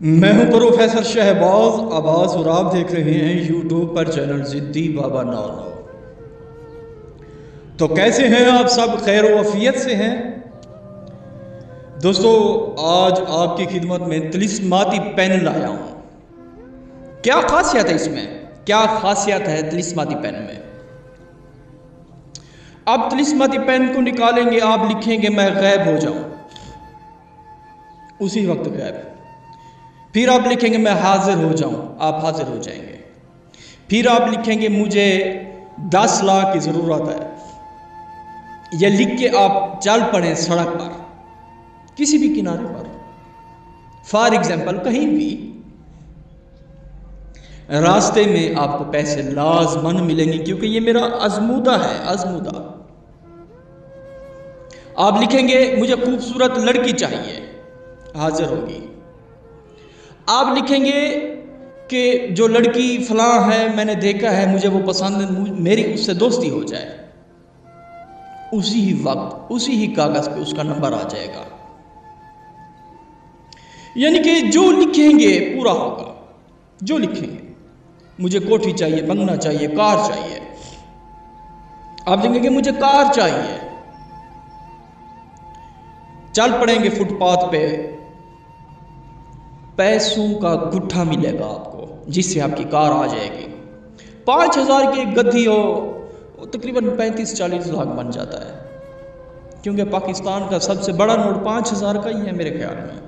मैं हूं प्रोफेसर शहबाज अब्बास और आप देख रहे हैं यूट्यूब पर चैनल ज़िद्दी बाबा 99। तो कैसे हैं आप सब, खैर वफियत से हैं दोस्तों। आज आपकी खिदमत में तिलिस्माती पेन लाया हूं। क्या खासियत है इसमें, क्या खासियत है तिलिस्माती पेन में। आप तिलिस्माती पेन को निकालेंगे, आप लिखेंगे मैं गैब हो जाऊं, उसी वक्त गैब। फिर आप लिखेंगे मैं हाजिर हो जाऊं, आप हाजिर हो जाएंगे। फिर आप लिखेंगे मुझे 10 लाख की ज़रूरत है। यह लिख के आप चल पड़े सड़क पर, किसी भी किनारे पर, फॉर एग्जाम्पल कहीं भी, रास्ते में आपको पैसे लाजमन मिलेंगे, क्योंकि ये मेरा आजमूदा है, आजमूदा। आप लिखेंगे मुझे खूबसूरत लड़की चाहिए, हाजिर होगी। आप लिखेंगे कि जो लड़की फलां है मैंने देखा है, मुझे वो पसंद है, मेरी उससे दोस्ती हो जाए, उसी ही वक्त उसी ही कागज पे उसका नंबर आ जाएगा। यानी कि जो लिखेंगे पूरा होगा। जो लिखेंगे मुझे कोठी चाहिए, बंगला चाहिए, कार चाहिए, आप लिखेंगे मुझे कार चाहिए। चल पड़ेंगे फुटपाथ पे, पैसों का गुट्ठा मिलेगा आपको, जिससे आपकी कार आ जाएगी। 5,000 की एक गद्दी हो, तकरीबन 35-40 लाख बन जाता है, क्योंकि पाकिस्तान का सबसे बड़ा नोट 5,000 का ही है मेरे ख्याल में।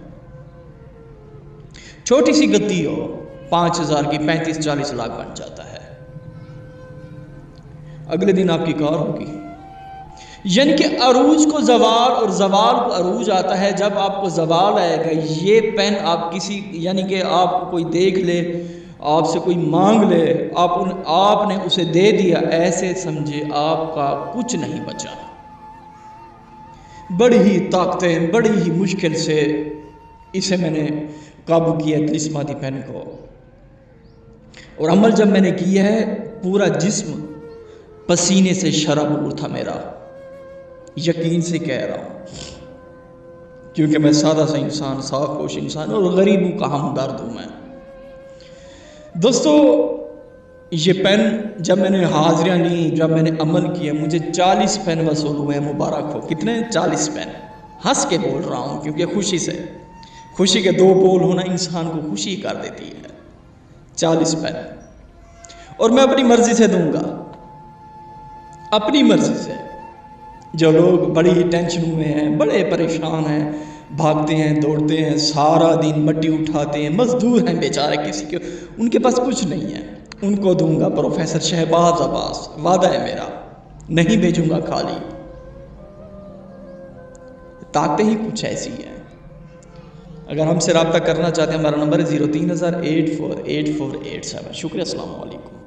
छोटी सी गद्दी हो 5,000 की, 35-40 लाख बन जाता है। अगले दिन आपकी कार होगी। यानी कि अरूज को जवाल और जवाल को अरूज आता है जब आपको जवाल आएगा। ये पेन आप किसी, यानी कि आपको कोई देख ले, आपसे कोई मांग ले, आपने उसे दे दिया, ऐसे समझे आपका कुछ नहीं बचा। बड़ी ही ताकतें, बड़ी ही मुश्किल से इसे मैंने काबू किया तिलिस्माती पेन को। और अमल जब मैंने किया है, पूरा जिस्म पसीने से शराबूर था मेरा, यकीन से कह रहा हूं, क्योंकि मैं सादा सा इंसान, साफोश इंसान, और गरीबों का हमदर्द हूं मैं। दोस्तों ये पेन जब मैंने हाजिरियां ली, जब मैंने अमल किया, मुझे 40 पेन वसूल हुए। मुबारक हो। कितने? 40 पेन। हंस के बोल रहा हूं, क्योंकि खुशी से, खुशी के 2 बोल होना इंसान को खुशी कर देती है। 40 पेन, और मैं अपनी मर्जी से दूंगा, अपनी मर्जी से। जो लोग बड़ी ही टेंशन में हैं, बड़े परेशान हैं, भागते हैं, दौड़ते हैं, सारा दिन मट्टी उठाते हैं, मजदूर हैं बेचारे, किसी के उनके पास कुछ नहीं है, उनको दूंगा। प्रोफेसर शहबाज अब्बास, वादा है मेरा, नहीं भेजूंगा खाली। ताकतें ही कुछ ऐसी हैं। अगर हमसे रब्ता करना चाहते हैं, हमारा नंबर है 03,000 848487। शुक्रिया, अस्सलाम वालेकुम।